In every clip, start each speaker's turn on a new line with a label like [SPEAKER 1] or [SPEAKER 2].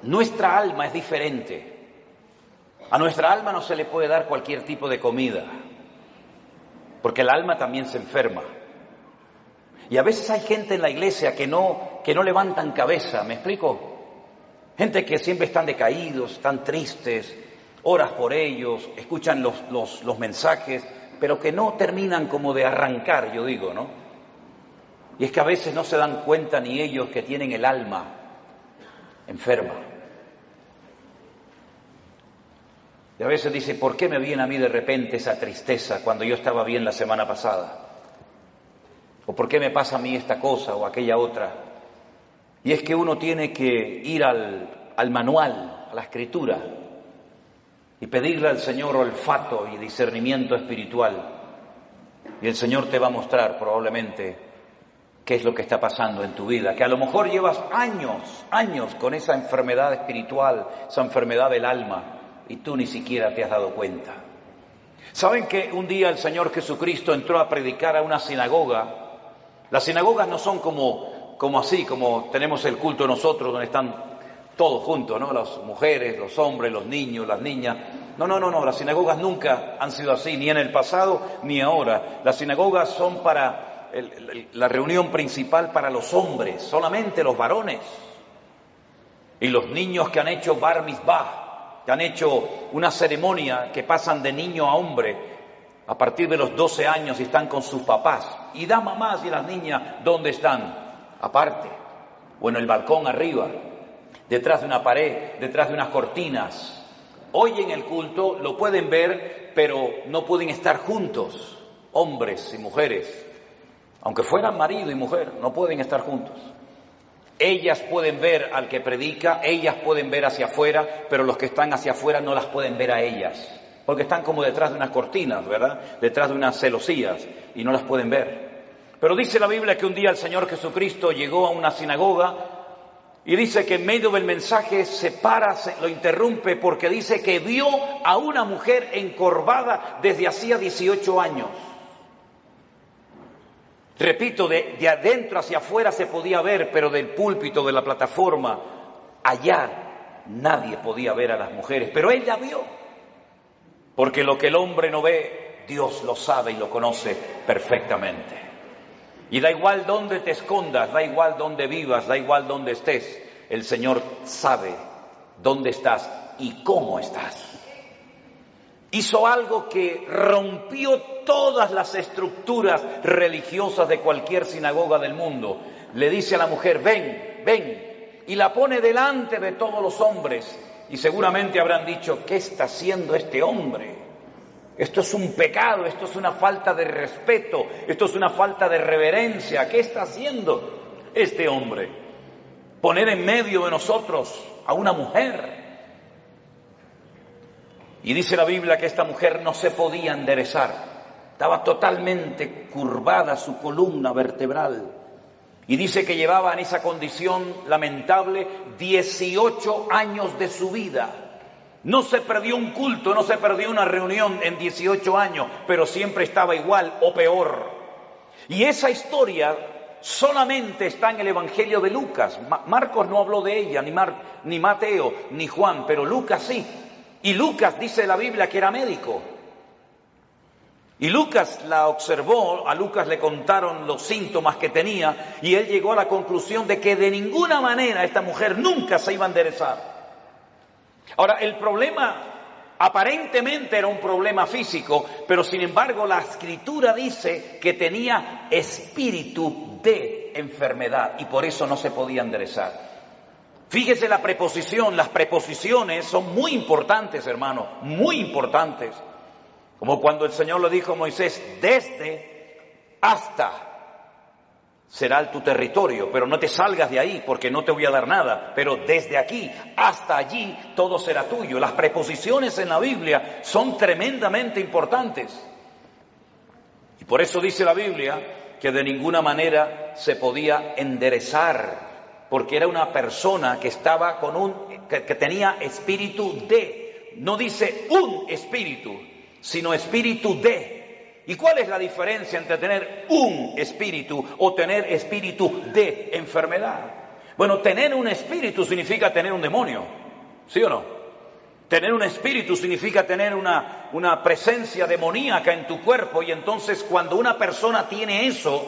[SPEAKER 1] Nuestra alma es diferente. A nuestra alma no se le puede dar cualquier tipo de comida, porque el alma también se enferma. Y a veces hay gente en la iglesia que no levantan cabeza, ¿me explico? Gente que siempre están decaídos, están tristes, oras por ellos, escuchan los mensajes, pero que no terminan como de arrancar, yo digo, ¿no? Y es que a veces no se dan cuenta ni ellos que tienen el alma enferma. Y a veces dice, ¿por qué me viene a mí de repente esa tristeza cuando yo estaba bien la semana pasada? ¿O por qué me pasa a mí esta cosa o aquella otra? Y es que uno tiene que ir al manual, a la escritura, y pedirle al Señor olfato y discernimiento espiritual. Y el Señor te va a mostrar probablemente qué es lo que está pasando en tu vida, que a lo mejor llevas años con esa enfermedad espiritual, esa enfermedad del alma, y tú ni siquiera te has dado cuenta. ¿Saben que un día el Señor Jesucristo entró a predicar a una sinagoga? Las sinagogas no son como así, como tenemos el culto nosotros, donde están todos juntos, ¿no? Las mujeres, los hombres, los niños, las niñas. No, las sinagogas nunca han sido así, ni en el pasado ni ahora. Las sinagogas son para la reunión principal para los hombres, solamente los varones. Y los niños que han hecho bar mitzvah, que han hecho una ceremonia que pasan de niño a hombre a partir de los 12 años y están con sus papás. Y las mamás y las niñas, ¿dónde están? Aparte, o en el balcón arriba, detrás de una pared, detrás de unas cortinas. Hoy en el culto lo pueden ver, pero no pueden estar juntos, hombres y mujeres. Aunque fueran marido y mujer, no pueden estar juntos. Ellas pueden ver al que predica, ellas pueden ver hacia afuera, pero los que están hacia afuera no las pueden ver a ellas, porque están como detrás de unas cortinas, ¿verdad? Detrás de unas celosías, y no las pueden ver. Pero dice la Biblia que un día el Señor Jesucristo llegó a una sinagoga y dice que en medio del mensaje se para, lo interrumpe, porque dice que vio a una mujer encorvada desde hacía 18 años. Repito, de adentro hacia afuera se podía ver, pero del púlpito, de la plataforma, allá nadie podía ver a las mujeres. Pero él la vio, porque lo que el hombre no ve, Dios lo sabe y lo conoce perfectamente. Y da igual dónde te escondas, da igual dónde vivas, da igual dónde estés, el Señor sabe dónde estás y cómo estás. Hizo algo que rompió todas las estructuras religiosas de cualquier sinagoga del mundo. Le dice a la mujer, ven, y la pone delante de todos los hombres. Y seguramente habrán dicho, ¿qué está haciendo este hombre? Esto es un pecado, esto es una falta de respeto, esto es una falta de reverencia. ¿Qué está haciendo este hombre? Poner en medio de nosotros a una mujer. Y dice la Biblia que esta mujer no se podía enderezar, estaba totalmente curvada su columna vertebral. Y dice que llevaba en esa condición lamentable 18 años de su vida. No se perdió un culto, no se perdió una reunión en 18 años, pero siempre estaba igual o peor. Y esa historia solamente está en el Evangelio de Lucas. Marcos no habló de ella, ni Mateo, ni Juan, pero Lucas sí. Y Lucas, dice la Biblia, que era médico. Y Lucas la observó, a Lucas le contaron los síntomas que tenía, y él llegó a la conclusión de que de ninguna manera esta mujer nunca se iba a enderezar. Ahora, el problema aparentemente era un problema físico, pero sin embargo la Escritura dice que tenía espíritu de enfermedad, y por eso no se podía enderezar. Fíjese la preposición, las preposiciones son muy importantes, hermano, muy importantes. Como cuando el Señor le dijo a Moisés, desde hasta será tu territorio, pero no te salgas de ahí porque no te voy a dar nada, pero desde aquí hasta allí todo será tuyo. Las preposiciones en la Biblia son tremendamente importantes. Y por eso dice la Biblia que de ninguna manera se podía enderezar, porque era una persona que estaba que tenía espíritu de, no dice un espíritu, sino espíritu de. ¿Y cuál es la diferencia entre tener un espíritu o tener espíritu de enfermedad? Bueno, tener un espíritu significa tener un demonio, ¿sí o no? Tener un espíritu significa tener una presencia demoníaca en tu cuerpo, y entonces cuando una persona tiene eso,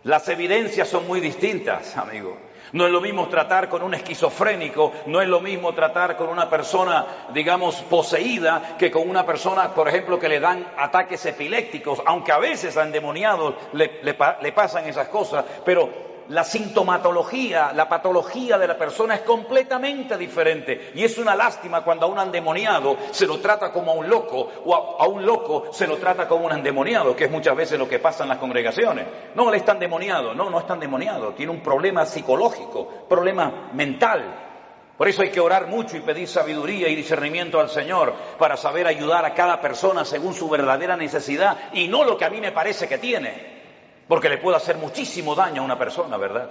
[SPEAKER 1] las evidencias son muy distintas, amigo. No es lo mismo tratar con un esquizofrénico, no es lo mismo tratar con una persona, digamos, poseída, que con una persona, por ejemplo, que le dan ataques epilépticos, aunque a veces a endemoniados le pasan esas cosas, pero la sintomatología, la patología de la persona es completamente diferente, y es una lástima cuando a un endemoniado se lo trata como a un loco, o a un loco se lo trata como un endemoniado, que es muchas veces lo que pasa en las congregaciones. No, él está endemoniado. No está endemoniado, tiene un problema psicológico, problema mental. Por eso hay que orar mucho y pedir sabiduría y discernimiento al Señor para saber ayudar a cada persona según su verdadera necesidad y no lo que a mí me parece que tiene. Porque le puede hacer muchísimo daño a una persona, ¿verdad?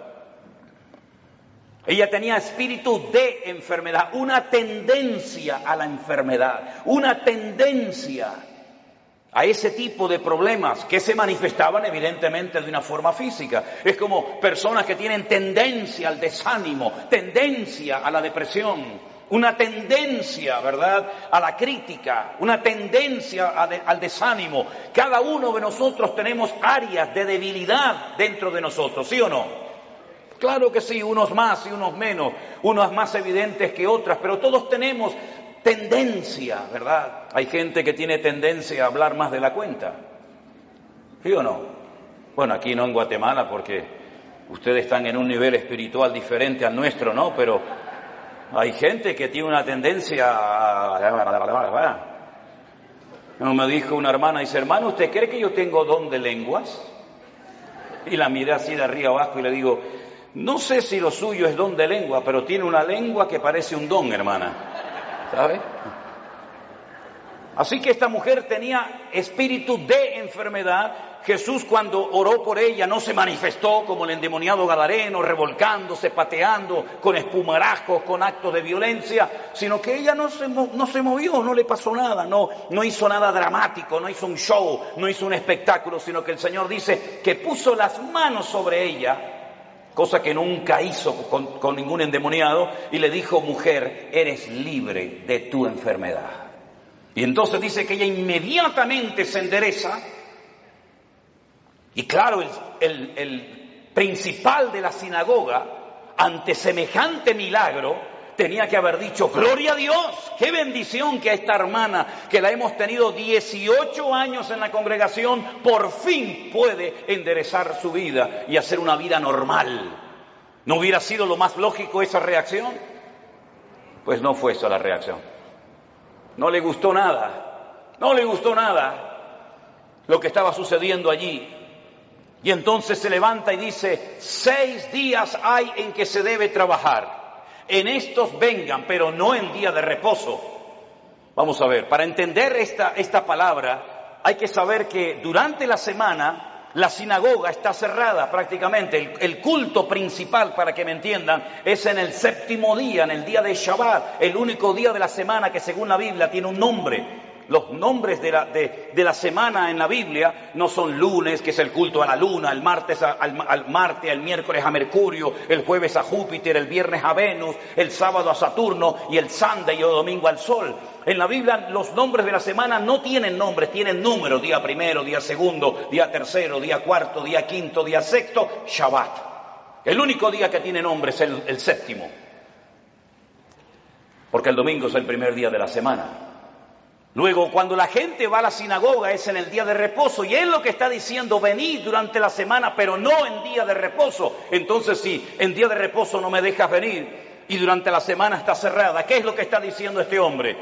[SPEAKER 1] Ella tenía espíritu de enfermedad, una tendencia a la enfermedad, una tendencia a ese tipo de problemas que se manifestaban evidentemente de una forma física. Es como personas que tienen tendencia al desánimo, tendencia a la depresión, una tendencia, ¿verdad?, a la crítica, una tendencia al desánimo. Cada uno de nosotros tenemos áreas de debilidad dentro de nosotros, ¿sí o no? Claro que sí, unos más y unos menos, unas más evidentes que otras, pero todos tenemos tendencia, ¿verdad? Hay gente que tiene tendencia a hablar más de la cuenta, ¿sí o no? Bueno, aquí no en Guatemala, porque ustedes están en un nivel espiritual diferente al nuestro, ¿no? Pero hay gente que tiene una tendencia a... Me dijo una hermana, dice, hermano, ¿usted cree que yo tengo don de lenguas? Y la miré así de arriba abajo y le digo, no sé si lo suyo es don de lengua, pero tiene una lengua que parece un don, hermana. ¿Sabe? Así que esta mujer tenía espíritu de enfermedad. Jesús, cuando oró por ella, no se manifestó como el endemoniado gadareno, revolcándose, pateando, con espumarajos, con actos de violencia, sino que ella no se movió, no le pasó nada, no hizo nada dramático, no hizo un show, no hizo un espectáculo, sino que el Señor dice que puso las manos sobre ella, cosa que nunca hizo con ningún endemoniado, y le dijo, mujer, eres libre de tu enfermedad. Y entonces dice que ella inmediatamente se endereza, y claro, el principal de la sinagoga, ante semejante milagro, tenía que haber dicho, gloria a Dios, qué bendición que a esta hermana, que la hemos tenido 18 años en la congregación, por fin puede enderezar su vida y hacer una vida normal. ¿No hubiera sido lo más lógico esa reacción? Pues no fue esa la reacción. No le gustó nada lo que estaba sucediendo allí. Y entonces se levanta y dice, 6 días hay en que se debe trabajar. En estos vengan, pero no en día de reposo. Vamos a ver, para entender esta palabra, hay que saber que durante la semana la sinagoga está cerrada prácticamente. El culto principal, para que me entiendan, es en el 7º día, en el día de Shabbat, el único día de la semana que según la Biblia tiene un nombre. Los nombres de la semana en la Biblia no son lunes, que es el culto a la luna, el martes al Marte, el miércoles a Mercurio, el jueves a Júpiter, el viernes a Venus, el sábado a Saturno y el Sunday o domingo al Sol. En la Biblia los nombres de la semana no tienen nombres, tienen números, día primero, día segundo, día tercero, día cuarto, día quinto, día sexto, Shabbat. El único día que tiene nombre es el 7º, porque el domingo es el primer día de la semana. Luego, cuando la gente va a la sinagoga es en el día de reposo, y él lo que está diciendo, venid durante la semana, pero no en día de reposo. Entonces, si en día de reposo no me dejas venir y durante la semana está cerrada, ¿qué es lo que está diciendo este hombre?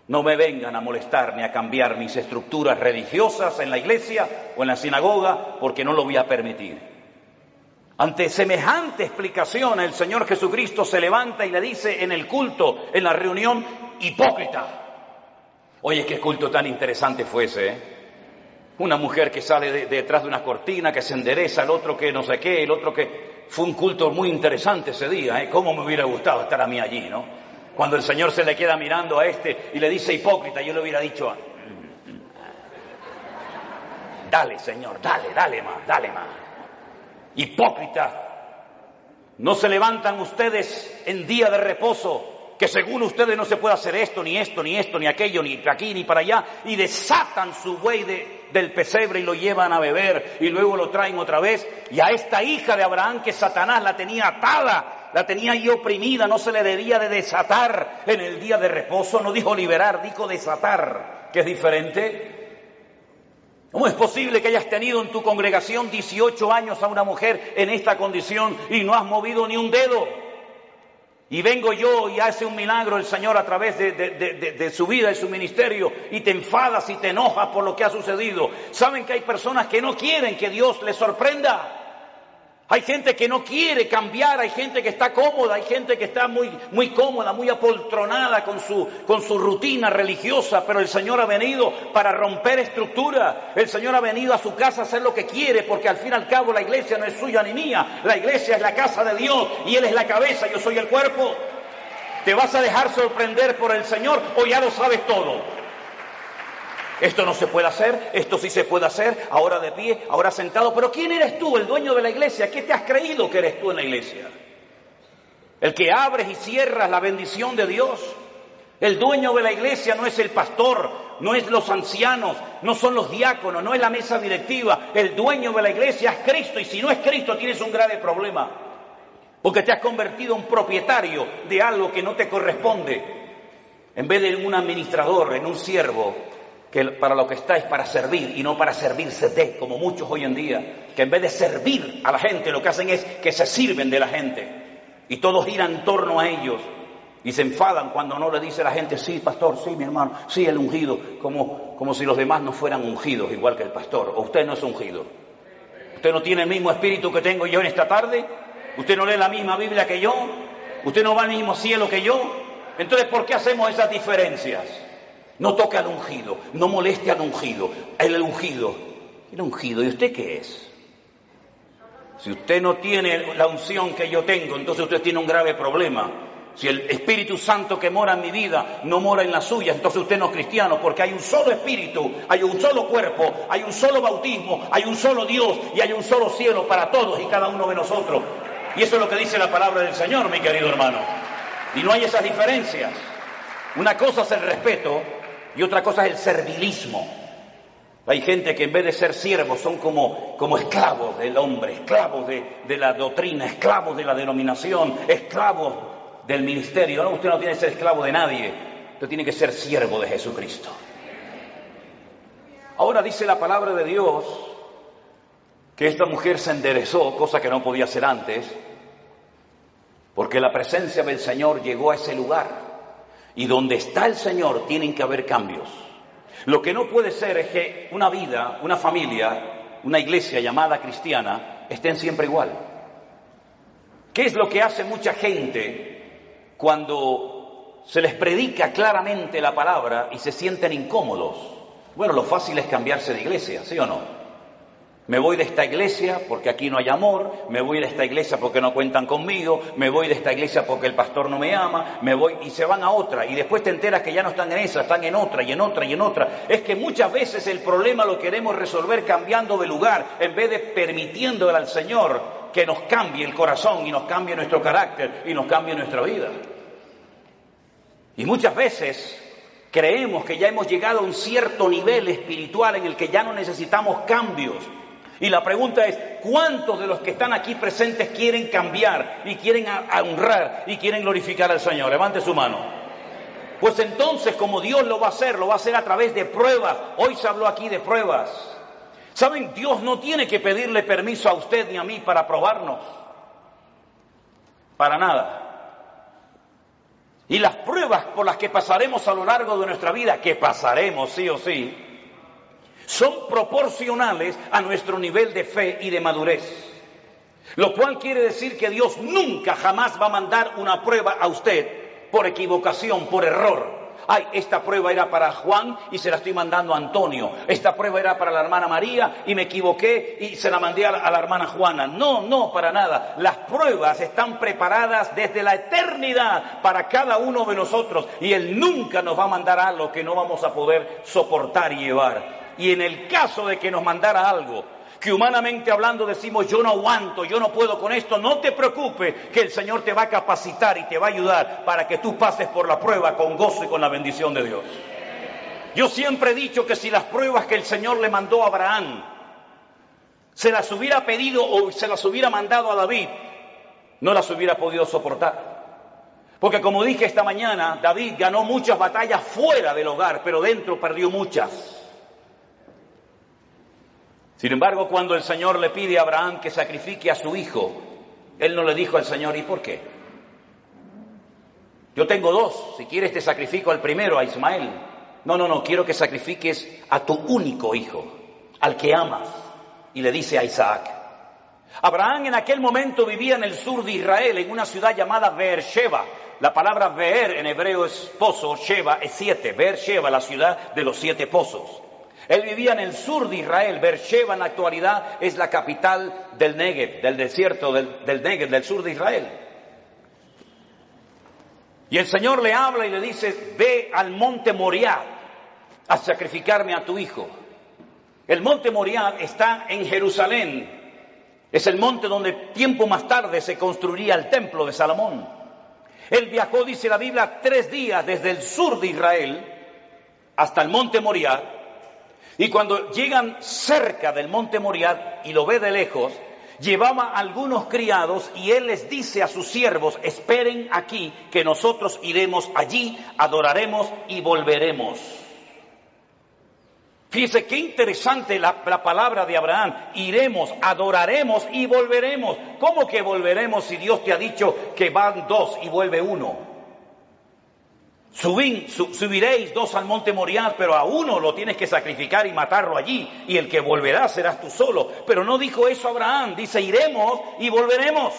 [SPEAKER 1] No me vengan a molestar ni a cambiar mis estructuras religiosas en la iglesia o en la sinagoga, porque no lo voy a permitir. Ante semejante explicación, el Señor Jesucristo se levanta y le dice en el culto, en la reunión, hipócrita. Oye, qué culto tan interesante fue ese, ¿eh? Una mujer que sale detrás de una cortina, que se endereza, el otro que no sé qué, el otro que... Fue un culto muy interesante ese día, ¿eh? Cómo me hubiera gustado estar a mí allí, ¿no? Cuando el Señor se le queda mirando a este y le dice hipócrita, yo le hubiera dicho, dale, Señor, dale más. Hipócrita. No se levantan ustedes en día de reposo, que según ustedes no se puede hacer esto, ni esto, ni esto, ni aquello, ni aquí, ni para allá, y desatan su buey del pesebre y lo llevan a beber, y luego lo traen otra vez. Y a esta hija de Abraham que Satanás la tenía atada, la tenía ahí oprimida, no se le debía de desatar en el día de reposo. No dijo liberar, dijo desatar, que es diferente. ¿Cómo es posible que hayas tenido en tu congregación 18 años a una mujer en esta condición y no has movido ni un dedo? Y vengo yo y hace un milagro el Señor a través de su vida, de su ministerio, y te enfadas y te enojas por lo que ha sucedido. ¿Saben que hay personas que no quieren que Dios les sorprenda? Hay gente que no quiere cambiar, hay gente que está cómoda, hay gente que está muy cómoda, muy apoltronada con su rutina religiosa, pero el Señor ha venido para romper estructura. El Señor ha venido a su casa a hacer lo que quiere, porque al fin y al cabo la iglesia no es suya ni mía. La iglesia es la casa de Dios y Él es la cabeza, yo soy el cuerpo. ¿Te vas a dejar sorprender por el Señor o ya lo sabes todo? Esto no se puede hacer, esto sí se puede hacer, ahora de pie, ahora sentado. Pero ¿quién eres tú, el dueño de la iglesia? ¿Qué te has creído que eres tú en la iglesia? El que abres y cierras la bendición de Dios. El dueño de la iglesia no es el pastor, no es los ancianos, no son los diáconos, no es la mesa directiva. El dueño de la iglesia es Cristo, y si no es Cristo tienes un grave problema. Porque te has convertido en propietario de algo que no te corresponde. En vez de un administrador, en un siervo, que para lo que está es para servir y no para servirse de, como muchos hoy en día, que en vez de servir a la gente lo que hacen es que se sirven de la gente y todo gira en torno a ellos y se enfadan cuando no le dice la gente: sí, pastor, sí, mi hermano, sí, el ungido, como si los demás no fueran ungidos igual que el pastor. ¿O usted no es ungido? ¿Usted no tiene el mismo espíritu que tengo yo en esta tarde? ¿Usted no lee la misma Biblia que yo? ¿Usted no va al mismo cielo que yo? Entonces, ¿por qué hacemos esas diferencias? No toque al ungido, no moleste al ungido, el ungido. ¿El ungido? ¿Y usted qué es? Si usted no tiene la unción que yo tengo, entonces usted tiene un grave problema. Si el Espíritu Santo que mora en mi vida no mora en la suya, entonces usted no es cristiano, porque hay un solo Espíritu, hay un solo cuerpo, hay un solo bautismo, hay un solo Dios y hay un solo cielo para todos y cada uno de nosotros. Y eso es lo que dice la palabra del Señor, mi querido hermano. Y no hay esas diferencias. Una cosa es el respeto y otra cosa es el servilismo. Hay gente que en vez de ser siervos son como esclavos del hombre, esclavos de la doctrina, esclavos de la denominación, esclavos del ministerio. No, usted no tiene que ser esclavo de nadie, usted tiene que ser siervo de Jesucristo. Ahora dice la palabra de Dios que esta mujer se enderezó, cosa que no podía hacer antes, porque la presencia del Señor llegó a ese lugar. Y donde está el Señor tienen que haber cambios. Lo que no puede ser es que una vida, una familia, una iglesia llamada cristiana estén siempre igual. ¿Qué es lo que hace mucha gente cuando se les predica claramente la palabra y se sienten incómodos? Bueno, lo fácil es cambiarse de iglesia, ¿sí o no? Me voy de esta iglesia porque aquí no hay amor, me voy de esta iglesia porque no cuentan conmigo, me voy de esta iglesia porque el pastor no me ama, me voy y se van a otra y después te enteras que ya no están en esa, están en otra y en otra y en otra. Es que muchas veces el problema lo queremos resolver cambiando de lugar en vez de permitiéndole al Señor que nos cambie el corazón y nos cambie nuestro carácter y nos cambie nuestra vida. Y muchas veces creemos que ya hemos llegado a un cierto nivel espiritual en el que ya no necesitamos cambios. Y la pregunta es, ¿cuántos de los que están aquí presentes quieren cambiar y quieren honrar y quieren glorificar al Señor? Levante su mano. Pues entonces, como Dios lo va a hacer a través de pruebas. Hoy se habló aquí de pruebas. ¿Saben? Dios no tiene que pedirle permiso a usted ni a mí para probarnos. Para nada. Y las pruebas por las que pasaremos a lo largo de nuestra vida, que pasaremos sí o sí, son proporcionales a nuestro nivel de fe y de madurez. Lo cual quiere decir que Dios nunca jamás va a mandar una prueba a usted por equivocación, por error. Ay, esta prueba era para Juan y se la estoy mandando a Antonio. Esta prueba era para la hermana María y me equivoqué y se la mandé a la hermana Juana. No, para nada. Las pruebas están preparadas desde la eternidad para cada uno de nosotros. Y Él nunca nos va a mandar algo que no vamos a poder soportar y llevar. Y en el caso de que nos mandara algo que humanamente hablando decimos, yo no aguanto, yo no puedo con esto, no te preocupes, que el Señor te va a capacitar y te va a ayudar para que tú pases por la prueba con gozo y con la bendición de Dios. Yo siempre he dicho que si las pruebas que el Señor le mandó a Abraham se las hubiera pedido o se las hubiera mandado a David, no las hubiera podido soportar. Porque como dije esta mañana, David ganó muchas batallas fuera del hogar, pero dentro perdió muchas. Sin embargo, cuando el Señor le pide a Abraham que sacrifique a su hijo, él no le dijo al Señor, ¿y por qué? Yo tengo dos, si quieres te sacrifico al primero, a Ismael. No, quiero que sacrifiques a tu único hijo, al que amas. Y le dice a Isaac. Abraham en aquel momento vivía en el sur de Israel, en una ciudad llamada Beersheba. La palabra Beer en hebreo es pozo, Sheba es 7. Beersheba, la ciudad de los 7 pozos. Él vivía en el sur de Israel. Beersheba en la actualidad es la capital del Negev, del desierto del Negev, del sur de Israel. Y el Señor le habla y le dice, ve al monte Moriah a sacrificarme a tu hijo. El monte Moriah está en Jerusalén. Es el monte donde tiempo más tarde se construiría el templo de Salomón. Él viajó, dice la Biblia, 3 días desde el sur de Israel hasta el monte Moriah. Y cuando llegan cerca del monte Moriah y lo ve de lejos, llevaba a algunos criados y él les dice a sus siervos, esperen aquí que nosotros iremos allí, adoraremos y volveremos. Fíjese qué interesante la palabra de Abraham. Iremos, adoraremos y volveremos. ¿Cómo que volveremos si Dios te ha dicho que van 2 y vuelve 1? Subiréis 2 al monte Moriah, pero a 1 lo tienes que sacrificar y matarlo allí. Y el que volverá serás tú solo. Pero no dijo eso Abraham. Dice, iremos y volveremos.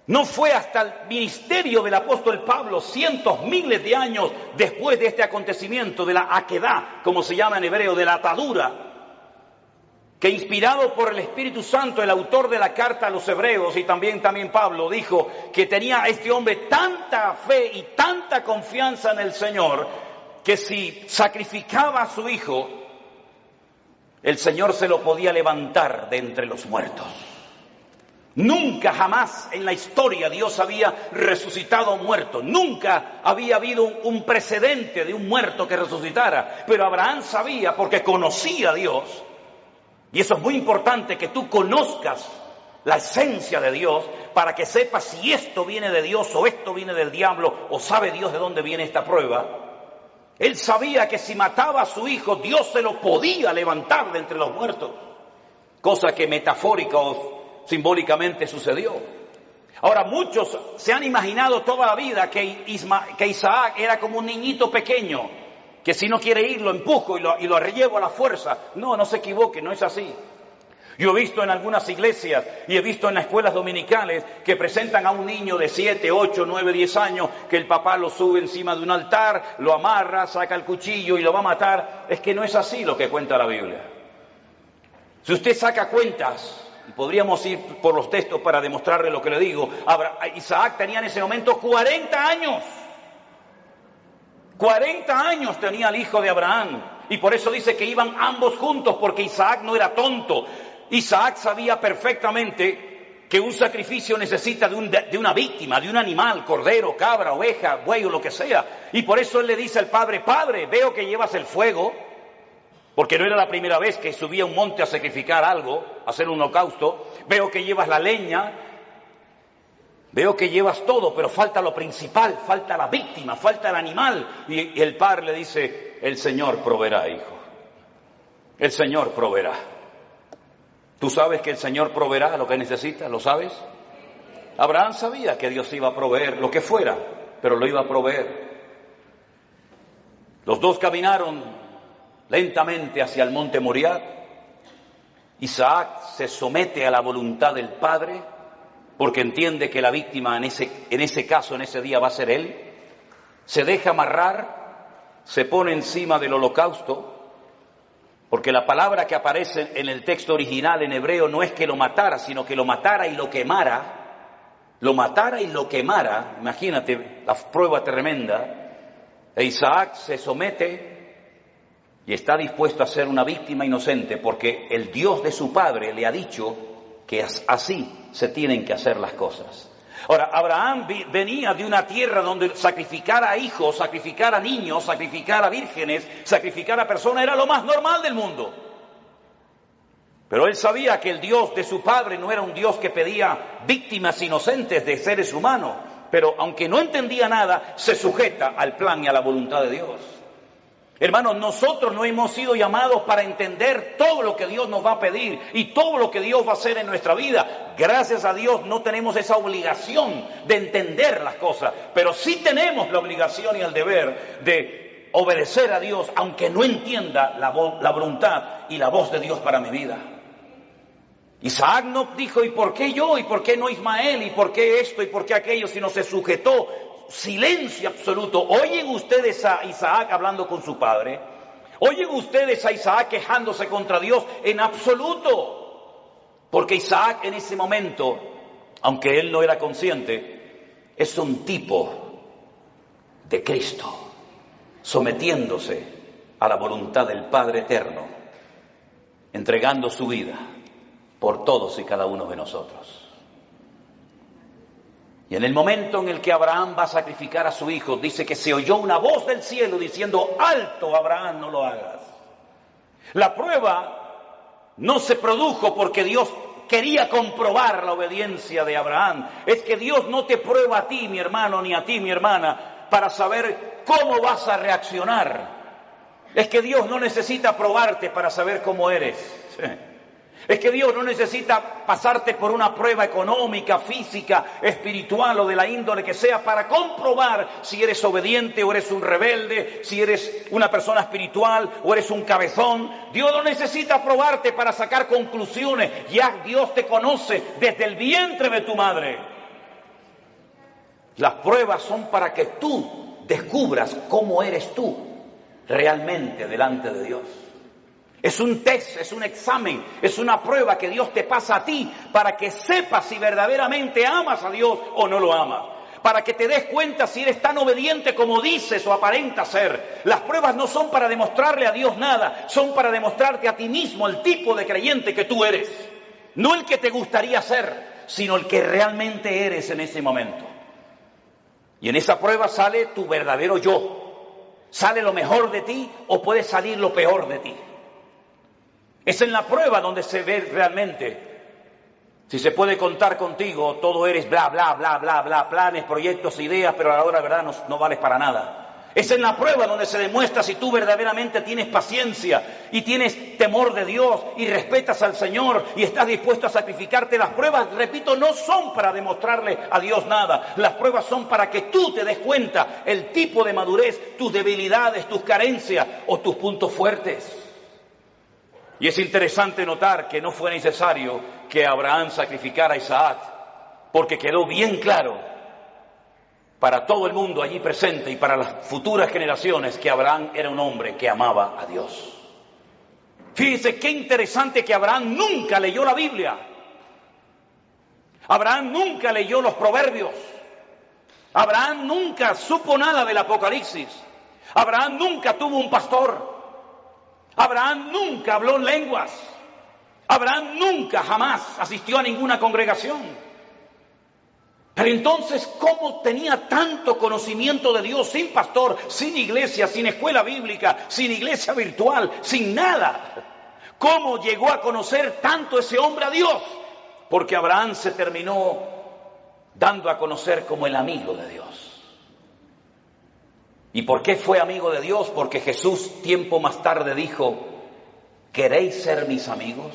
[SPEAKER 1] No fue hasta el ministerio del apóstol Pablo, cientos, miles de años después de este acontecimiento, de la aquedá, como se llama en hebreo, de la atadura, que inspirado por el Espíritu Santo, el autor de la carta a los hebreos y también Pablo, dijo que tenía este hombre tanta fe y tanta confianza en el Señor, que si sacrificaba a su hijo, el Señor se lo podía levantar de entre los muertos. Nunca jamás en la historia Dios había resucitado a un muerto. Nunca había habido un precedente de un muerto que resucitara. Pero Abraham sabía, porque conocía a Dios, y eso es muy importante, que tú conozcas la esencia de Dios para que sepas si esto viene de Dios o esto viene del diablo o sabe Dios de dónde viene esta prueba. Él sabía que si mataba a su hijo, Dios se lo podía levantar de entre los muertos, cosa que metafórica o simbólicamente sucedió. Ahora, muchos se han imaginado toda la vida que Isaac era como un niñito pequeño, que si no quiere ir lo empujo y lo llevo a la fuerza. No se equivoque, no es así. Yo he visto en algunas iglesias y he visto en las escuelas dominicales que presentan a un niño de 7, 8, 9, 10 años, que el papá lo sube encima de un altar, lo amarra, saca el cuchillo y lo va a matar. Es que no es así lo que cuenta la Biblia. Si usted saca cuentas, y podríamos ir por los textos para demostrarle lo que le digo, Isaac tenía en ese momento 40 años. 40 años tenía el hijo de Abraham. Y por eso dice que iban ambos juntos, porque Isaac no era tonto. Isaac sabía perfectamente que un sacrificio necesita de una víctima, de un animal, cordero, cabra, oveja, buey o lo que sea. Y por eso él le dice al padre, Padre, veo que llevas el fuego, porque no era la primera vez que subía a un monte a sacrificar algo, a hacer un holocausto. Veo que llevas la leña, veo que llevas todo, pero falta lo principal, falta la víctima, falta el animal. Y el padre le dice, el Señor proveerá, hijo. El Señor proveerá. ¿Tú sabes que el Señor proveerá lo que necesitas? ¿Lo sabes? Abraham sabía que Dios iba a proveer lo que fuera, pero lo iba a proveer. Los dos caminaron lentamente hacia el monte Moriah. Isaac se somete a la voluntad del Padre, porque entiende que la víctima en ese caso, en ese día, va a ser él. Se deja amarrar, se pone encima del holocausto, porque la palabra que aparece en el texto original en hebreo no es que lo matara, sino que lo matara y lo quemara. Lo matara y lo quemara. Imagínate la prueba tremenda. E Isaac se somete y está dispuesto a ser una víctima inocente porque el Dios de su padre le ha dicho que así se tienen que hacer las cosas. Ahora, Abraham venía de una tierra donde sacrificar a hijos, sacrificar a niños, sacrificar a vírgenes, sacrificar a personas era lo más normal del mundo. Pero él sabía que el Dios de su padre no era un Dios que pedía víctimas inocentes de seres humanos, pero aunque no entendía nada, se sujeta al plan y a la voluntad de Dios. Hermanos, nosotros no hemos sido llamados para entender todo lo que Dios nos va a pedir y todo lo que Dios va a hacer en nuestra vida. Gracias a Dios no tenemos esa obligación de entender las cosas, pero sí tenemos la obligación y el deber de obedecer a Dios, aunque no entienda la voluntad y la voz de Dios para mi vida. Isaac no dijo, ¿y por qué yo? ¿Y por qué no Ismael? ¿Y por qué esto? ¿Y por qué aquello? Sino se sujetó. Silencio absoluto. ¿Oyen ustedes a Isaac hablando con su padre? ¿Oyen ustedes a Isaac quejándose contra Dios? En absoluto. Porque Isaac en ese momento, aunque él no era consciente, es un tipo de Cristo, sometiéndose a la voluntad del Padre Eterno, entregando su vida por todos y cada uno de nosotros. Y en el momento en el que Abraham va a sacrificar a su hijo, dice que se oyó una voz del cielo diciendo, alto Abraham, no lo hagas. La prueba no se produjo porque Dios quería comprobar la obediencia de Abraham. Es que Dios no te prueba a ti, mi hermano, ni a ti, mi hermana, para saber cómo vas a reaccionar. Es que Dios no necesita probarte para saber cómo eres. Es que Dios no necesita pasarte por una prueba económica, física, espiritual o de la índole que sea para comprobar si eres obediente o eres un rebelde, si eres una persona espiritual o eres un cabezón. Dios no necesita probarte para sacar conclusiones. Ya Dios te conoce desde el vientre de tu madre. Las pruebas son para que tú descubras cómo eres tú realmente delante de Dios. Es un test, es un examen, es una prueba que Dios te pasa a ti para que sepas si verdaderamente amas a Dios o no lo amas. Para que te des cuenta si eres tan obediente como dices o aparentas ser. Las pruebas no son para demostrarle a Dios nada, son para demostrarte a ti mismo el tipo de creyente que tú eres. No el que te gustaría ser, sino el que realmente eres en ese momento. Y en esa prueba sale tu verdadero yo. Sale lo mejor de ti o puede salir lo peor de ti. Es en la prueba donde se ve realmente si se puede contar contigo. Todo eres bla, bla, bla, bla, bla, planes, proyectos, ideas, pero a la hora de verdad no vales para nada. Es en la prueba donde se demuestra si tú verdaderamente tienes paciencia y tienes temor de Dios y respetas al Señor y estás dispuesto a sacrificarte. Las pruebas, repito, no son para demostrarle a Dios nada. Las pruebas son para que tú te des cuenta el tipo de madurez, tus debilidades, tus carencias o tus puntos fuertes. Y es interesante notar que no fue necesario que Abraham sacrificara a Isaac, porque quedó bien claro para todo el mundo allí presente y para las futuras generaciones que Abraham era un hombre que amaba a Dios. Fíjense qué interesante que Abraham nunca leyó la Biblia. Abraham nunca leyó los Proverbios. Abraham nunca supo nada del Apocalipsis. Abraham nunca tuvo un pastor. Abraham nunca habló en lenguas. Abraham nunca, jamás asistió a ninguna congregación. Pero entonces, ¿cómo tenía tanto conocimiento de Dios sin pastor, sin iglesia, sin escuela bíblica, sin iglesia virtual, sin nada? ¿Cómo llegó a conocer tanto ese hombre a Dios? Porque Abraham se terminó dando a conocer como el amigo de Dios. ¿Y por qué fue amigo de Dios? Porque Jesús tiempo más tarde dijo, ¿queréis ser mis amigos?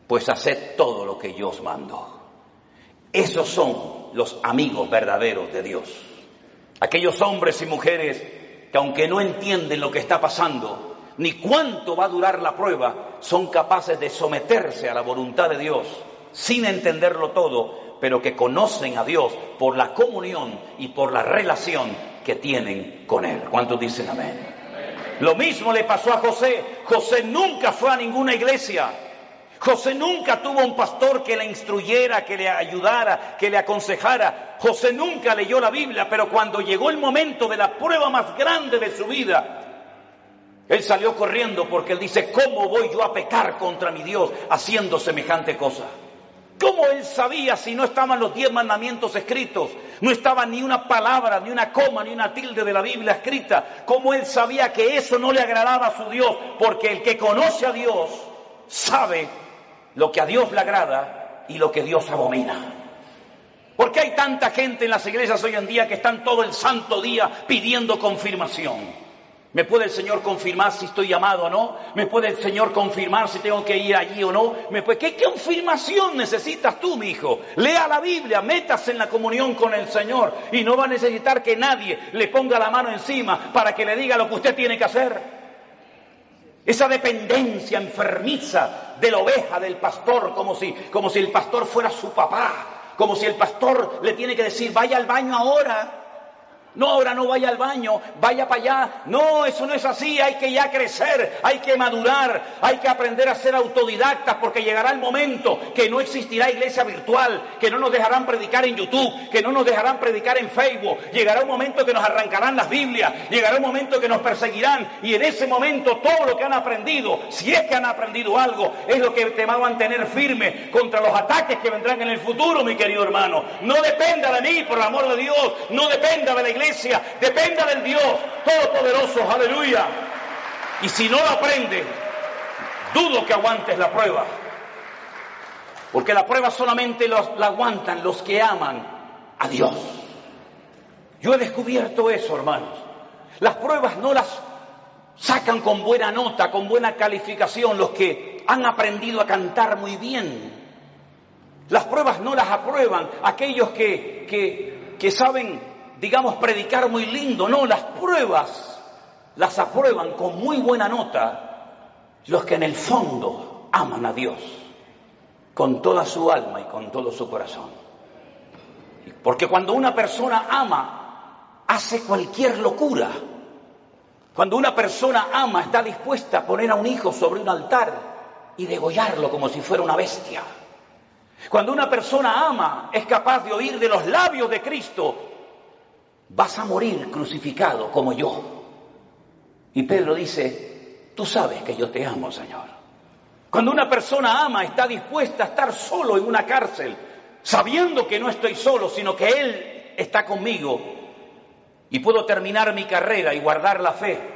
[SPEAKER 1] Pues haced todo lo que yo os mando. Esos son los amigos verdaderos de Dios. Aquellos hombres y mujeres que aunque no entienden lo que está pasando, ni cuánto va a durar la prueba, son capaces de someterse a la voluntad de Dios, sin entenderlo todo, pero que conocen a Dios por la comunión y por la relación que tienen con Él. ¿Cuántos dicen amén? Lo mismo le pasó a José. José nunca fue a ninguna iglesia. José nunca tuvo un pastor que le instruyera, que le ayudara, que le aconsejara. José nunca leyó la Biblia, pero cuando llegó el momento de la prueba más grande de su vida, Él salió corriendo porque él dice, ¿cómo voy yo a pecar contra mi Dios haciendo semejante cosa? ¿Cómo él sabía si no estaban los 10 mandamientos escritos? No estaba ni una palabra, ni una coma, ni una tilde de la Biblia escrita. ¿Cómo él sabía que eso no le agradaba a su Dios? Porque el que conoce a Dios sabe lo que a Dios le agrada y lo que Dios abomina. ¿Por qué hay tanta gente en las iglesias hoy en día que están todo el santo día pidiendo confirmación? ¿Me puede el Señor confirmar si estoy llamado o no? ¿Me puede el Señor confirmar si tengo que ir allí o no? ¿Qué confirmación necesitas tú, mi hijo? Lea la Biblia, métase en la comunión con el Señor y no va a necesitar que nadie le ponga la mano encima para que le diga lo que usted tiene que hacer. Esa dependencia enfermiza de la oveja, del pastor, como si el pastor fuera su papá, como si el pastor le tiene que decir, vaya al baño ahora. No, ahora no vaya al baño, vaya para allá. No, eso no es así, hay que ya crecer, hay que madurar, hay que aprender a ser autodidactas, porque llegará el momento que no existirá iglesia virtual, que no nos dejarán predicar en YouTube, que no nos dejarán predicar en Facebook. Llegará un momento que nos arrancarán las Biblias, llegará un momento que nos perseguirán, y en ese momento todo lo que han aprendido, si es que han aprendido algo, es lo que te va a mantener firme contra los ataques que vendrán en el futuro, mi querido hermano. No dependa de mí, por el amor de Dios, no dependa de la iglesia, dependa del Dios Todopoderoso, aleluya. Y si no lo aprende, dudo que aguantes la prueba, porque la prueba solamente la aguantan los que aman a Dios. Yo he descubierto eso, hermanos. Las pruebas no las sacan con buena nota, con buena calificación los que han aprendido a cantar muy bien. Las pruebas no las aprueban aquellos que saben, digamos, predicar muy lindo. No, las pruebas las aprueban con muy buena nota los que en el fondo aman a Dios con toda su alma y con todo su corazón. Porque cuando una persona ama, hace cualquier locura. Cuando una persona ama, está dispuesta a poner a un hijo sobre un altar y degollarlo como si fuera una bestia. Cuando una persona ama, es capaz de oír de los labios de Cristo, vas a morir crucificado como yo. Y Pedro dice, tú sabes que yo te amo, Señor. Cuando una persona ama, está dispuesta a estar solo en una cárcel, sabiendo que no estoy solo, sino que Él está conmigo y puedo terminar mi carrera y guardar la fe.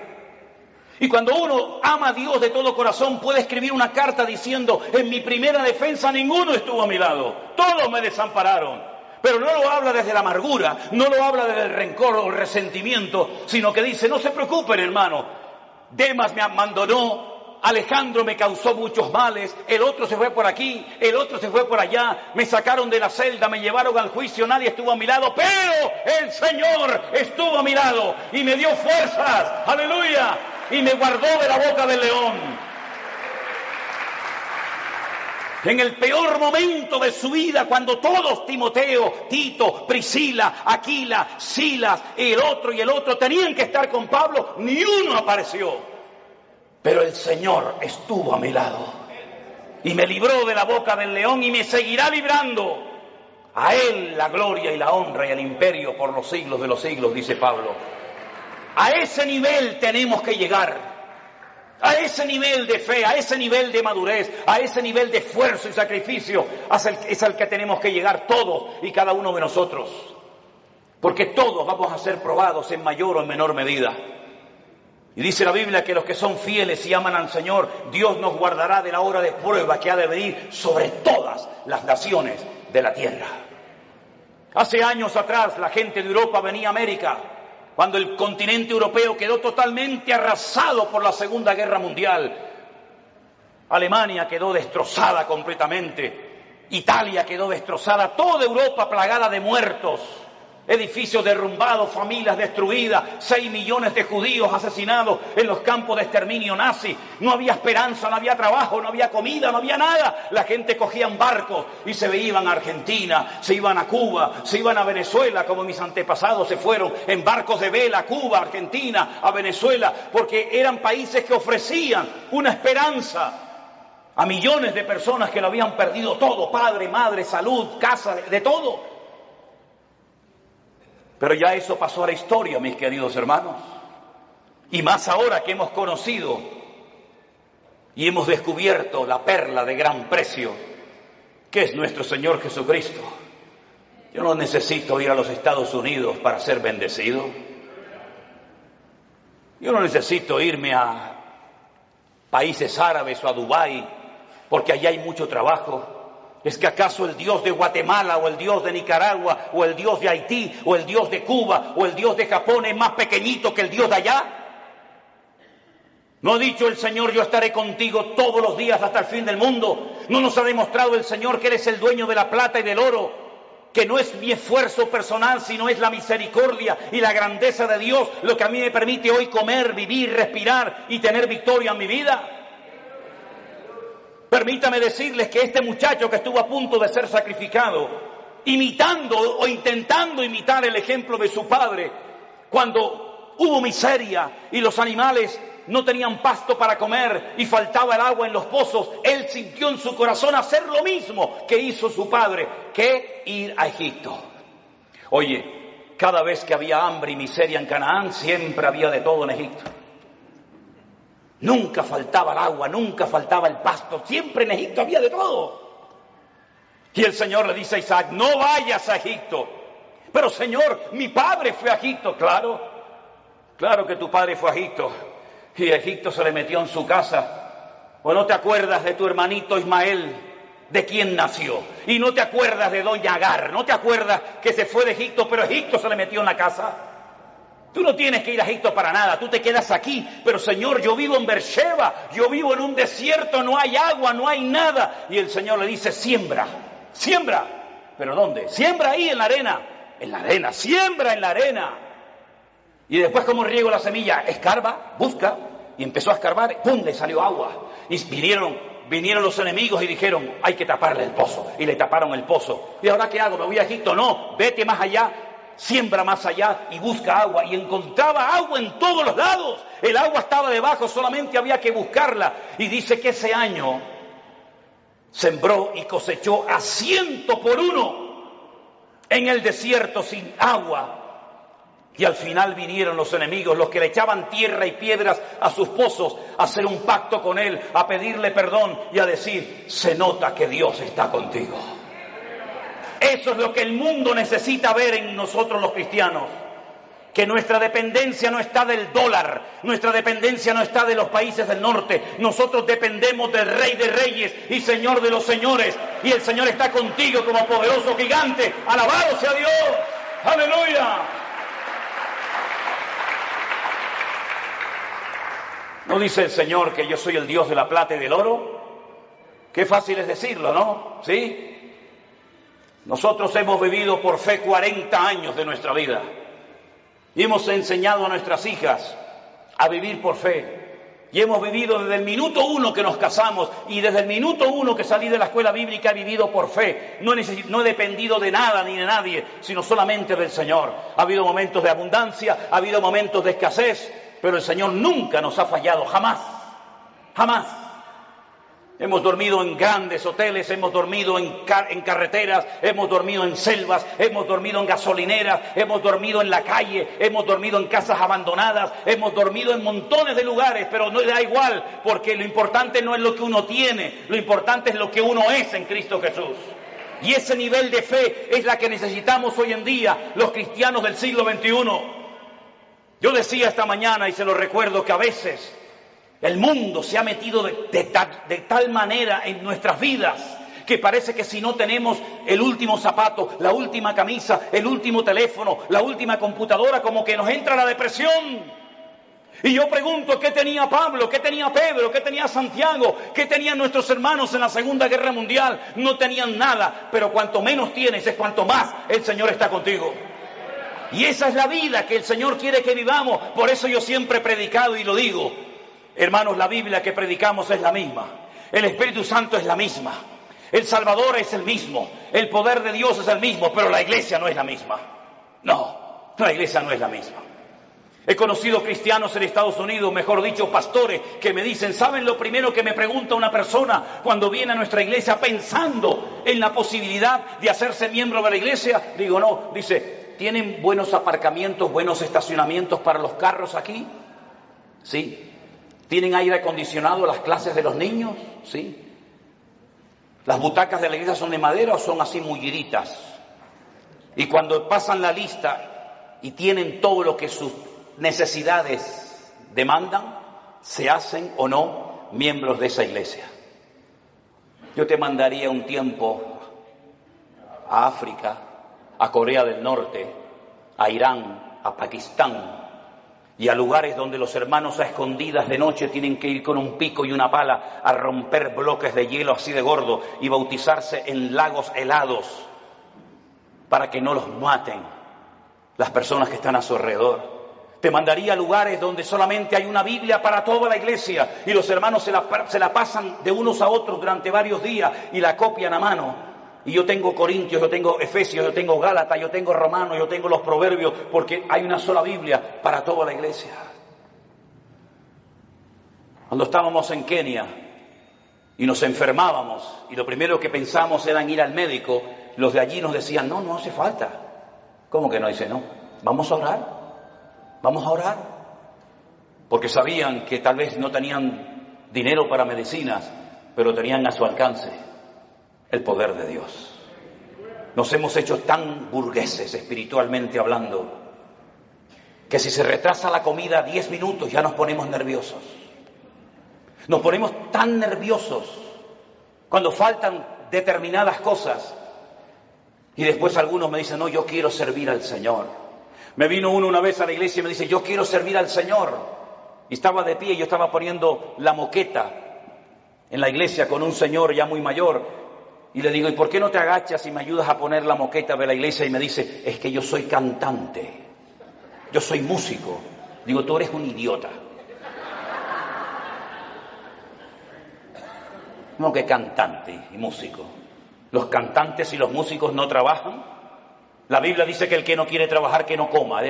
[SPEAKER 1] Y cuando uno ama a Dios de todo corazón, puede escribir una carta diciendo, en mi primera defensa ninguno estuvo a mi lado, todos me desampararon. Pero no lo habla desde la amargura, no lo habla desde el rencor o el resentimiento, sino que dice, no se preocupen, hermano, Demas me abandonó, Alejandro me causó muchos males, el otro se fue por aquí, el otro se fue por allá, me sacaron de la celda, me llevaron al juicio, nadie estuvo a mi lado, pero el Señor estuvo a mi lado y me dio fuerzas, aleluya, y me guardó de la boca del león. En el peor momento de su vida, cuando todos, Timoteo, Tito, Priscila, Aquila, Silas, el otro, tenían que estar con Pablo, ni uno apareció. Pero el Señor estuvo a mi lado y me libró de la boca del león y me seguirá librando. A Él la gloria y la honra y el imperio por los siglos de los siglos, dice Pablo. A ese nivel tenemos que llegar. A ese nivel de fe, a ese nivel de madurez, a ese nivel de esfuerzo y sacrificio es al que tenemos que llegar todos y cada uno de nosotros. Porque todos vamos a ser probados en mayor o en menor medida. Y dice la Biblia que los que son fieles y aman al Señor, Dios nos guardará de la hora de prueba que ha de venir sobre todas las naciones de la tierra. Hace años atrás la gente de Europa venía a América, cuando el continente europeo quedó totalmente arrasado por la Segunda Guerra Mundial. Alemania quedó destrozada completamente, Italia quedó destrozada, toda Europa plagada de muertos, edificios derrumbados, familias destruidas, 6 millones de judíos asesinados en los campos de exterminio nazi. No había esperanza, no había trabajo, no había comida, no había nada. La gente cogía barcos y se iban a Argentina, se iban a Cuba, se iban a Venezuela, como mis antepasados se fueron en barcos de vela a Cuba, Argentina, a Venezuela, porque eran países que ofrecían una esperanza a millones de personas que lo habían perdido todo, padre, madre, salud, casa, de todo. Pero ya eso pasó a la historia, mis queridos hermanos. Y más ahora que hemos conocido y hemos descubierto la perla de gran precio, que es nuestro Señor Jesucristo. Yo no necesito ir a los Estados Unidos para ser bendecido. Yo no necesito irme a países árabes o a Dubái, porque allá hay mucho trabajo. ¿Es que acaso el Dios de Guatemala o el Dios de Nicaragua o el Dios de Haití o el Dios de Cuba o el Dios de Japón es más pequeñito que el Dios de allá? ¿No ha dicho el Señor, yo estaré contigo todos los días hasta el fin del mundo? ¿No nos ha demostrado el Señor que eres el dueño de la plata y del oro? Que no es mi esfuerzo personal, sino es la misericordia y la grandeza de Dios lo que a mí me permite hoy comer, vivir, respirar y tener victoria en mi vida. Permítame decirles que este muchacho que estuvo a punto de ser sacrificado, imitando o intentando imitar el ejemplo de su padre, cuando hubo miseria y los animales no tenían pasto para comer y faltaba el agua en los pozos, él sintió en su corazón hacer lo mismo que hizo su padre, que ir a Egipto. Oye, cada vez que había hambre y miseria en Canaán, siempre había de todo en Egipto. Nunca faltaba el agua, nunca faltaba el pasto, siempre en Egipto había de todo. Y el Señor le dice a Isaac, no vayas a Egipto. Pero Señor, mi padre fue a Egipto. Claro que tu padre fue a Egipto. Y a Egipto se le metió en su casa. ¿O no te acuerdas de tu hermanito Ismael, de quién nació? Y no te acuerdas de doña Agar, no te acuerdas que se fue de Egipto, pero Egipto se le metió en la casa. Tú no tienes que ir a Egipto para nada, tú te quedas aquí. Pero Señor, yo vivo en Beersheba, yo vivo en un desierto, no hay agua, no hay nada. Y el Señor le dice, siembra. ¿Pero dónde? Siembra ahí en la arena, siembra en la arena. Y después, ¿cómo riego la semilla? Escarba, busca, y empezó a escarbar, ¡pum!, le salió agua. Y vinieron los enemigos y dijeron, hay que taparle el pozo. Y le taparon el pozo. ¿Y ahora qué hago? ¿Me voy a Egipto? No, vete más allá. Siembra más allá y busca agua. Y encontraba agua en todos los lados. El agua estaba debajo, solamente había que buscarla. Y dice que ese año sembró y cosechó a 100 por 1 en el desierto sin agua. Y al final vinieron los enemigos, los que le echaban tierra y piedras a sus pozos, a hacer un pacto con él, a pedirle perdón y a decir, se nota que Dios está contigo. Eso es lo que el mundo necesita ver en nosotros los cristianos. Que nuestra dependencia no está del dólar, nuestra dependencia no está de los países del norte. Nosotros dependemos del Rey de Reyes y Señor de los Señores. Y el Señor está contigo como poderoso gigante. ¡Alabado sea Dios! ¡Aleluya! ¿No dice el Señor que yo soy el Dios de la plata y del oro? Qué fácil es decirlo, ¿no? ¿Sí? Nosotros hemos vivido por fe 40 años de nuestra vida y hemos enseñado a nuestras hijas a vivir por fe. Y hemos vivido desde el minuto 1 que nos casamos y desde el minuto 1 que salí de la escuela bíblica he vivido por fe. No he dependido de nada ni de nadie, sino solamente del Señor. Ha habido momentos de abundancia, ha habido momentos de escasez, pero el Señor nunca nos ha fallado, jamás. Hemos dormido en grandes hoteles, hemos dormido en carreteras, hemos dormido en selvas, hemos dormido en gasolineras, hemos dormido en la calle, hemos dormido en casas abandonadas, hemos dormido en montones de lugares, pero no da igual, porque lo importante no es lo que uno tiene, lo importante es lo que uno es en Cristo Jesús. Y ese nivel de fe es la que necesitamos hoy en día los cristianos del siglo XXI. Yo decía esta mañana y se lo recuerdo que a veces el mundo se ha metido de tal manera en nuestras vidas que parece que si no tenemos el último zapato, la última camisa, el último teléfono, la última computadora, como que nos entra la depresión. Y yo pregunto, ¿qué tenía Pablo? ¿Qué tenía Pedro? ¿Qué tenía Santiago? ¿Qué tenían nuestros hermanos en la Segunda Guerra Mundial? No tenían nada, pero cuanto menos tienes es cuanto más el Señor está contigo. Y esa es la vida que el Señor quiere que vivamos. Por eso yo siempre he predicado y lo digo. Hermanos, la Biblia que predicamos es la misma. El Espíritu Santo es la misma. El Salvador es el mismo. El poder de Dios es el mismo, pero la iglesia no es la misma. No, la iglesia no es la misma. He conocido cristianos en Estados Unidos, mejor dicho, pastores, que me dicen, ¿saben lo primero que me pregunta una persona cuando viene a nuestra iglesia pensando en la posibilidad de hacerse miembro de la iglesia? Digo, no, dice, ¿tienen buenos aparcamientos, buenos estacionamientos para los carros aquí? ¿Sí? ¿Tienen aire acondicionado las clases de los niños? ¿Sí? ¿Las butacas de la iglesia son de madera o son así mulliditas? Y cuando pasan la lista y tienen todo lo que sus necesidades demandan, ¿se hacen o no miembros de esa iglesia? Yo te mandaría un tiempo a África, a Corea del Norte, a Irán, a Pakistán y a lugares donde los hermanos a escondidas de noche tienen que ir con un pico y una pala a romper bloques de hielo así de gordo y bautizarse en lagos helados para que no los maten las personas que están a su alrededor. Te mandaría a lugares donde solamente hay una Biblia para toda la iglesia y los hermanos se la pasan de unos a otros durante varios días y la copian a mano. Y yo tengo Corintios, yo tengo Efesios, yo tengo Gálatas, yo tengo Romanos, yo tengo los Proverbios, porque hay una sola Biblia para toda la iglesia. Cuando estábamos en Kenia y nos enfermábamos y lo primero que pensamos era en ir al médico, los de allí nos decían, no hace falta. ¿Cómo que no? Dice, no, vamos a orar. Porque sabían que tal vez no tenían dinero para medicinas, pero tenían a su alcance el poder de Dios. Nos hemos hecho tan burgueses espiritualmente hablando, que si se retrasa la comida 10 minutos ya nos ponemos nerviosos. Nos ponemos tan nerviosos cuando faltan determinadas cosas. Y después algunos me dicen, no, yo quiero servir al Señor. Me vino uno una vez a la iglesia y me dice, yo quiero servir al Señor. Y estaba de pie y yo estaba poniendo la moqueta en la iglesia con un señor ya muy mayor. Y le digo, ¿y por qué no te agachas y me ayudas a poner la moqueta de la iglesia? Y me dice, es que yo soy cantante, yo soy músico. Digo, tú eres un idiota. No, que cantante y músico. Los cantantes y los músicos no trabajan. La Biblia dice que el que no quiere trabajar, que no coma.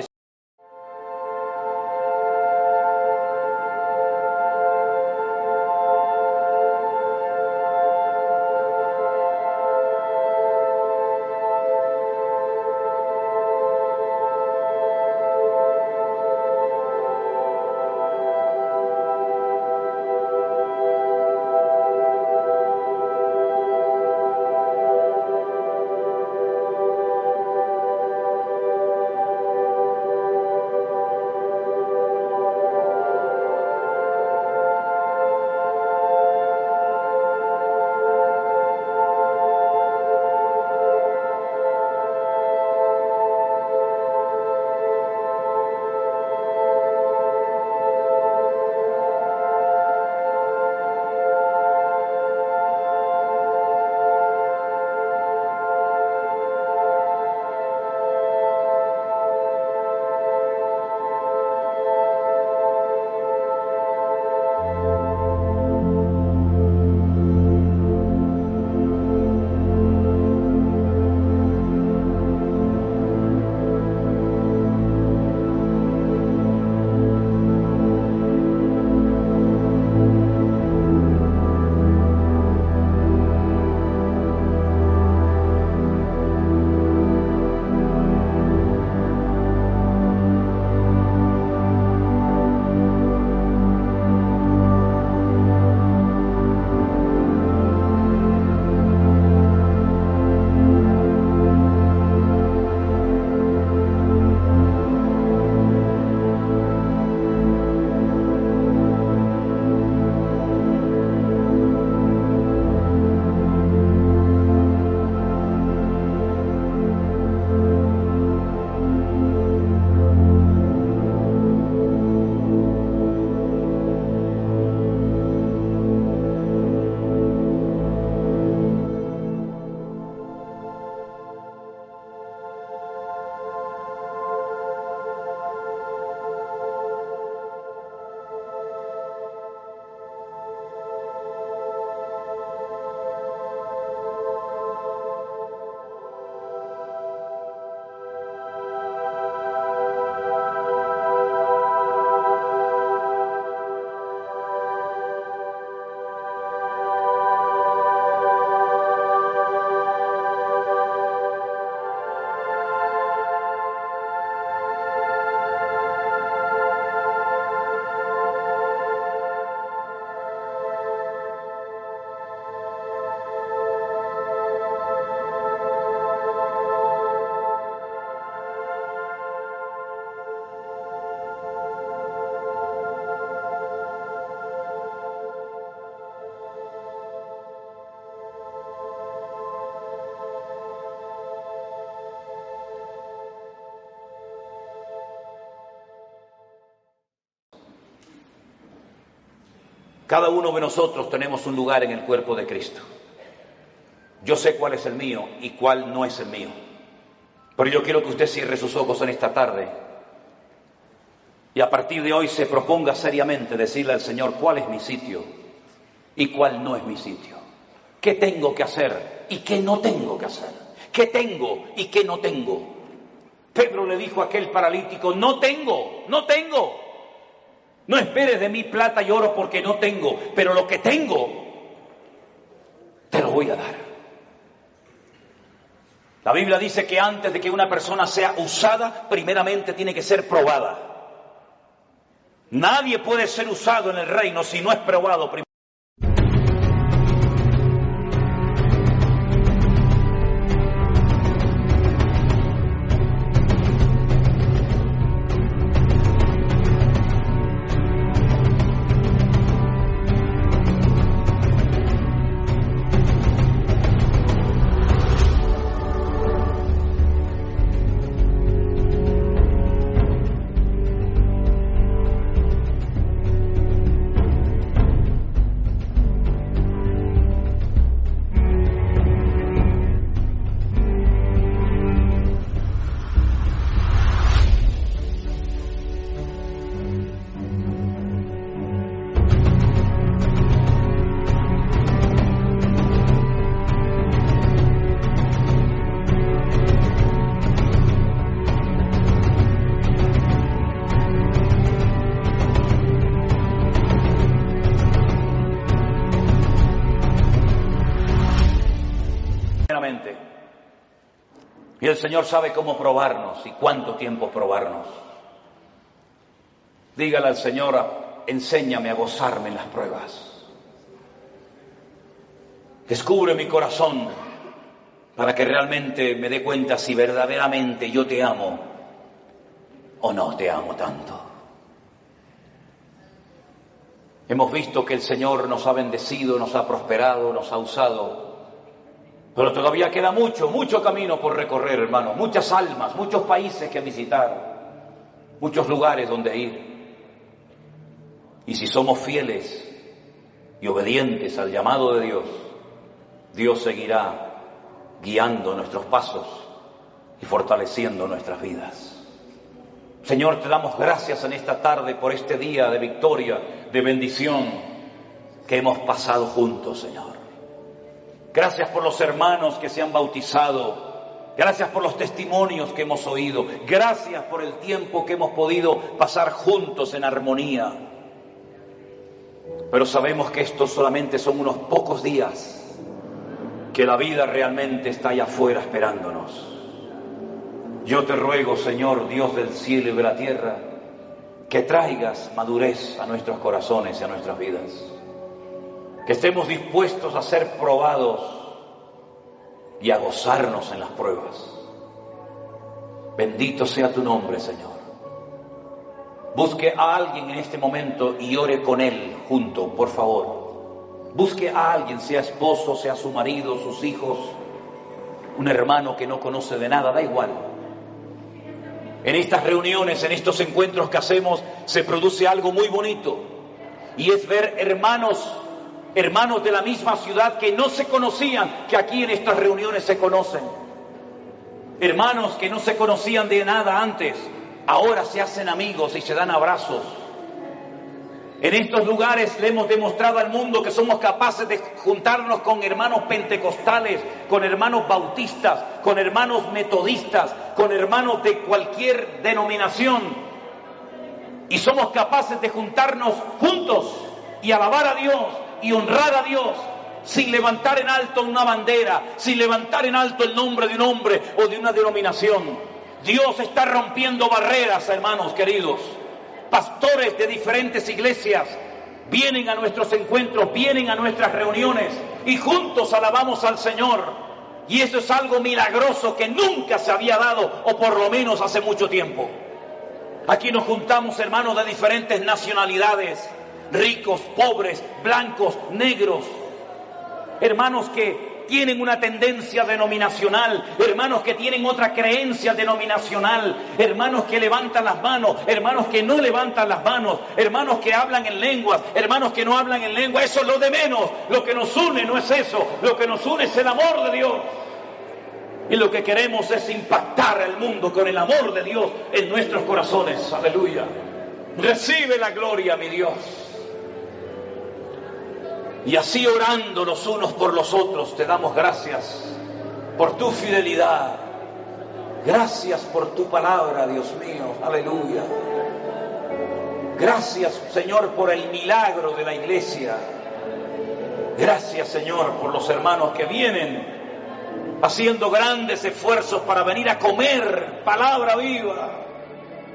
[SPEAKER 1] Cada uno de nosotros tenemos un lugar en el cuerpo de Cristo. Yo sé cuál es el mío y cuál no es el mío. Pero yo quiero que usted cierre sus ojos en esta tarde y a partir de hoy se proponga seriamente decirle al Señor cuál es mi sitio y cuál no es mi sitio. ¿Qué tengo que hacer y qué no tengo que hacer? ¿Qué tengo y qué no tengo? Pedro le dijo a aquel paralítico, no tengo. No esperes de mí plata y oro porque no tengo, pero lo que tengo te lo voy a dar. La Biblia dice que antes de que una persona sea usada, primeramente tiene que ser probada. Nadie puede ser usado en el reino si no es probado primero. Y el Señor sabe cómo probarnos y cuánto tiempo probarnos. Dígale al Señor, enséñame a gozarme en las pruebas. Descubre mi corazón para que realmente me dé cuenta si verdaderamente yo te amo o no te amo tanto. Hemos visto que el Señor nos ha bendecido, nos ha prosperado, nos ha usado. Pero todavía queda mucho camino por recorrer, hermanos. Muchas almas, muchos países que visitar, muchos lugares donde ir. Y si somos fieles y obedientes al llamado de Dios, Dios seguirá guiando nuestros pasos y fortaleciendo nuestras vidas. Señor, te damos gracias en esta tarde por este día de victoria, de bendición que hemos pasado juntos, Señor. Gracias por los hermanos que se han bautizado. Gracias por los testimonios que hemos oído. Gracias por el tiempo que hemos podido pasar juntos en armonía. Pero sabemos que estos solamente son unos pocos días, que la vida realmente está allá afuera esperándonos. Yo te ruego, Señor, Dios del cielo y de la tierra, que traigas madurez a nuestros corazones y a nuestras vidas. Que estemos dispuestos a ser probados y a gozarnos en las pruebas. Bendito sea tu nombre, Señor. Busque a alguien en este momento y ore con él junto, por favor. Busque a alguien, sea esposo, sea su marido, sus hijos, un hermano que no conoce de nada, da igual. En estas reuniones, en estos encuentros que hacemos, se produce algo muy bonito, y es ver hermanos de la misma ciudad que no se conocían, que aquí en estas reuniones se conocen. Hermanos que no se conocían de nada antes, ahora se hacen amigos y se dan abrazos. En estos lugares le hemos demostrado al mundo que somos capaces de juntarnos con hermanos pentecostales, con hermanos bautistas, con hermanos metodistas, con hermanos de cualquier denominación. Y somos capaces de juntarnos juntos y alabar a Dios y honrar a Dios, sin levantar en alto una bandera, sin levantar en alto el nombre de un hombre o de una denominación. Dios está rompiendo barreras, hermanos queridos. Pastores de diferentes iglesias vienen a nuestros encuentros, vienen a nuestras reuniones y juntos alabamos al Señor. Y eso es algo milagroso que nunca se había dado, o por lo menos hace mucho tiempo. Aquí nos juntamos hermanos de diferentes nacionalidades, ricos, pobres, blancos, negros, hermanos que tienen una tendencia denominacional, hermanos que tienen otra creencia denominacional, hermanos que levantan las manos, hermanos que no levantan las manos, hermanos que hablan en lenguas, hermanos que no hablan en lengua. Eso es lo de menos. Lo que nos une no es eso. Lo que nos une es el amor de Dios. Y lo que queremos es impactar al mundo con el amor de Dios en nuestros corazones. Aleluya. Recibe la gloria, mi Dios. Y así orando los unos por los otros, te damos gracias por tu fidelidad. Gracias por tu palabra, Dios mío. Aleluya. Gracias, Señor, por el milagro de la iglesia. Gracias, Señor, por los hermanos que vienen haciendo grandes esfuerzos para venir a comer palabra viva.